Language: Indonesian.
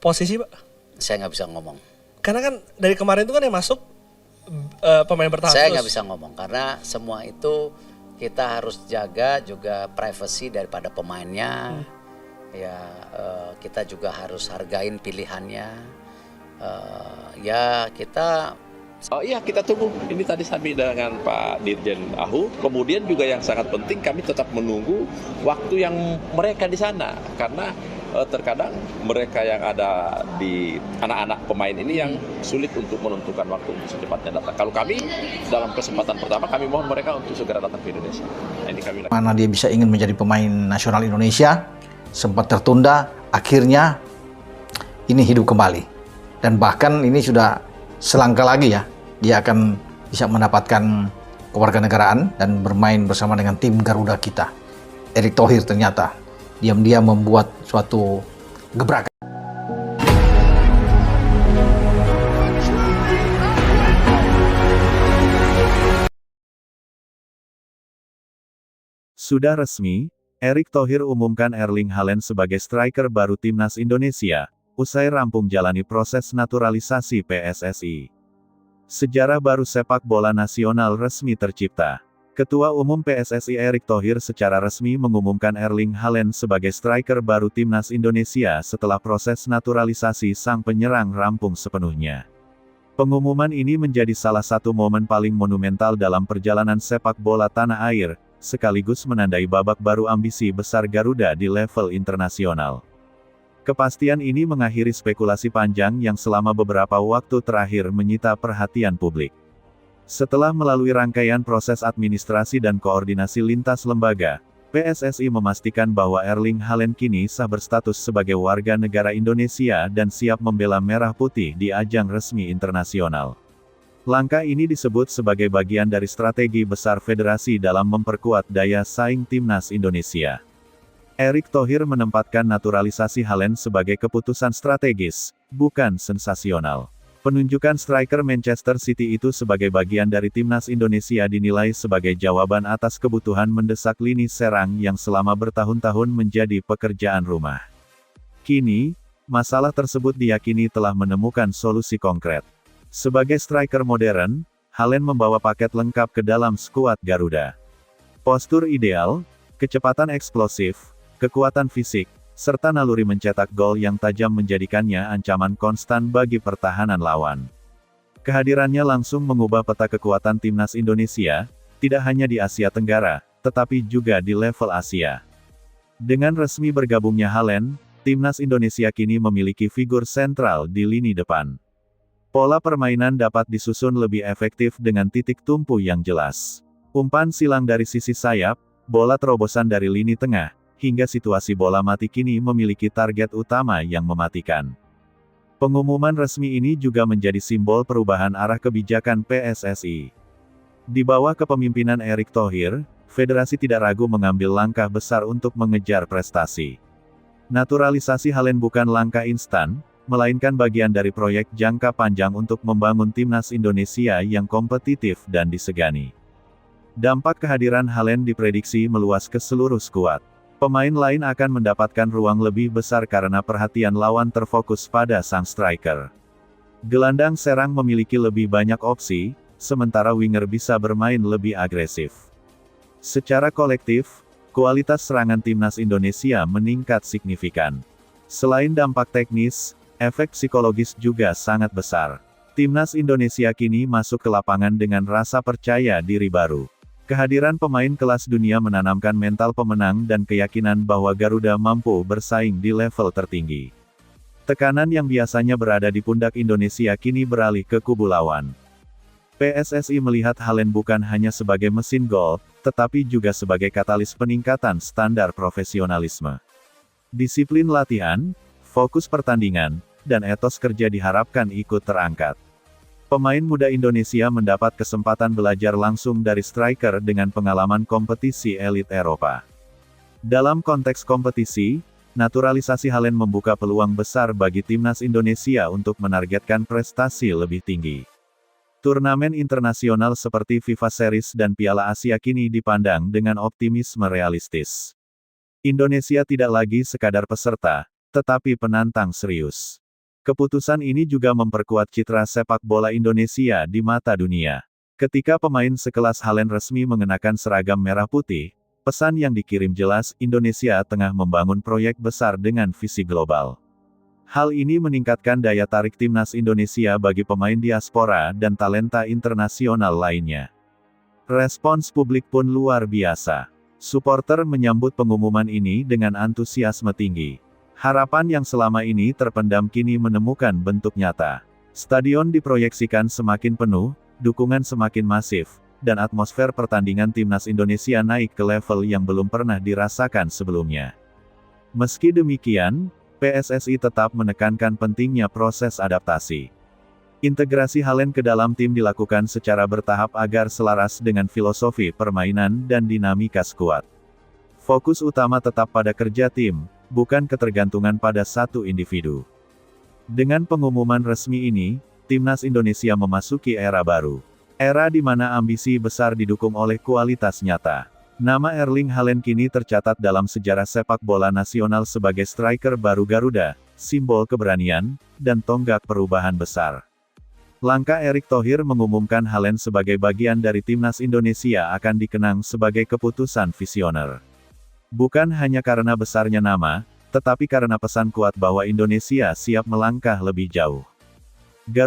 posisi, Pak? Saya nggak bisa ngomong. Karena kan dari kemarin itu kan yang masuk pemain bertahan Saya terus. nggak bisa ngomong karena semua itu kita harus jaga juga privasi daripada pemainnya. Ya kita juga harus hargain pilihannya. Ya kita. Oh iya, kita tunggu. Ini tadi sampai dengan Pak Dirjen Ahu. Kemudian juga yang sangat penting kami tetap menunggu waktu yang mereka di sana. Karena terkadang mereka yang ada di anak-anak pemain ini yang sulit untuk menentukan waktu untuk secepatnya datang. Kalau kami dalam kesempatan pertama kami mohon mereka untuk segera datang ke Indonesia. Nah, ini kami lakukan. Mana dia bisa ingin menjadi pemain nasional Indonesia, sempat tertunda, akhirnya ini hidup kembali. Dan bahkan ini sudah selangkah lagi ya, dia akan bisa mendapatkan kewarganegaraan dan bermain bersama dengan tim Garuda kita. Erick Thohir ternyata diam-diam membuat suatu gebrakan. Sudah resmi, Erick Thohir umumkan Erling Haaland sebagai striker baru timnas Indonesia, usai rampung jalani proses naturalisasi PSSI. Sejarah baru sepak bola nasional resmi tercipta. Ketua Umum PSSI Erick Thohir secara resmi mengumumkan Erling Haaland sebagai striker baru timnas Indonesia setelah proses naturalisasi sang penyerang rampung sepenuhnya. Pengumuman ini menjadi salah satu momen paling monumental dalam perjalanan sepak bola tanah air, sekaligus menandai babak baru ambisi besar Garuda di level internasional. Kepastian ini mengakhiri spekulasi panjang yang selama beberapa waktu terakhir menyita perhatian publik. Setelah melalui rangkaian proses administrasi dan koordinasi lintas lembaga, PSSI memastikan bahwa Erling Haaland kini sah berstatus sebagai warga negara Indonesia dan siap membela merah putih di ajang resmi internasional. Langkah ini disebut sebagai bagian dari strategi besar federasi dalam memperkuat daya saing timnas Indonesia. Erick Thohir menempatkan naturalisasi Haaland sebagai keputusan strategis, bukan sensasional. Penunjukan striker Manchester City itu sebagai bagian dari timnas Indonesia dinilai sebagai jawaban atas kebutuhan mendesak lini serang yang selama bertahun-tahun menjadi pekerjaan rumah. Kini, masalah tersebut diyakini telah menemukan solusi konkret. Sebagai striker modern, Haaland membawa paket lengkap ke dalam skuad Garuda. Postur ideal, kecepatan eksplosif, kekuatan fisik, serta naluri mencetak gol yang tajam menjadikannya ancaman konstan bagi pertahanan lawan. Kehadirannya langsung mengubah peta kekuatan timnas Indonesia, tidak hanya di Asia Tenggara, tetapi juga di level Asia. Dengan resmi bergabungnya Haaland, timnas Indonesia kini memiliki figur sentral di lini depan. Pola permainan dapat disusun lebih efektif dengan titik tumpu yang jelas. Umpan silang dari sisi sayap, bola terobosan dari lini tengah, hingga situasi bola mati kini memiliki target utama yang mematikan. Pengumuman resmi ini juga menjadi simbol perubahan arah kebijakan PSSI. Di bawah kepemimpinan Erick Thohir, federasi tidak ragu mengambil langkah besar untuk mengejar prestasi. Naturalisasi Haaland bukan langkah instan, melainkan bagian dari proyek jangka panjang untuk membangun timnas Indonesia yang kompetitif dan disegani. Dampak kehadiran Haaland diprediksi meluas ke seluruh skuad. Pemain lain akan mendapatkan ruang lebih besar karena perhatian lawan terfokus pada sang striker. Gelandang serang memiliki lebih banyak opsi, sementara winger bisa bermain lebih agresif. Secara kolektif, kualitas serangan timnas Indonesia meningkat signifikan. Selain dampak teknis, efek psikologis juga sangat besar. Timnas Indonesia kini masuk ke lapangan dengan rasa percaya diri baru. Kehadiran pemain kelas dunia menanamkan mental pemenang dan keyakinan bahwa Garuda mampu bersaing di level tertinggi. Tekanan yang biasanya berada di pundak Indonesia kini beralih ke kubu lawan. PSSI melihat Haaland bukan hanya sebagai mesin gol, tetapi juga sebagai katalis peningkatan standar profesionalisme. Disiplin latihan, fokus pertandingan, dan etos kerja diharapkan ikut terangkat. Pemain muda Indonesia mendapat kesempatan belajar langsung dari striker dengan pengalaman kompetisi elit Eropa. Dalam konteks kompetisi, naturalisasi Haaland membuka peluang besar bagi timnas Indonesia untuk menargetkan prestasi lebih tinggi. Turnamen internasional seperti FIFA Series dan Piala Asia kini dipandang dengan optimisme realistis. Indonesia tidak lagi sekadar peserta, tetapi penantang serius. Keputusan ini juga memperkuat citra sepak bola Indonesia di mata dunia. Ketika pemain sekelas Haaland resmi mengenakan seragam merah putih, pesan yang dikirim jelas, Indonesia tengah membangun proyek besar dengan visi global. Hal ini meningkatkan daya tarik timnas Indonesia bagi pemain diaspora dan talenta internasional lainnya. Respons publik pun luar biasa. Supporter menyambut pengumuman ini dengan antusiasme tinggi. Harapan yang selama ini terpendam kini menemukan bentuk nyata. Stadion diproyeksikan semakin penuh, dukungan semakin masif, dan atmosfer pertandingan timnas Indonesia naik ke level yang belum pernah dirasakan sebelumnya. Meski demikian, PSSI tetap menekankan pentingnya proses adaptasi. Integrasi Haaland ke dalam tim dilakukan secara bertahap agar selaras dengan filosofi permainan dan dinamika skuad. Fokus utama tetap pada kerja tim, bukan ketergantungan pada satu individu. Dengan pengumuman resmi ini, timnas Indonesia memasuki era baru. Era di mana ambisi besar didukung oleh kualitas nyata. Nama Erling Haaland kini tercatat dalam sejarah sepak bola nasional sebagai striker baru Garuda, simbol keberanian, dan tonggak perubahan besar. Langkah Erick Thohir mengumumkan Haaland sebagai bagian dari timnas Indonesia akan dikenang sebagai keputusan visioner. Bukan hanya karena besarnya nama, tetapi karena pesan kuat bahwa Indonesia siap melangkah lebih jauh.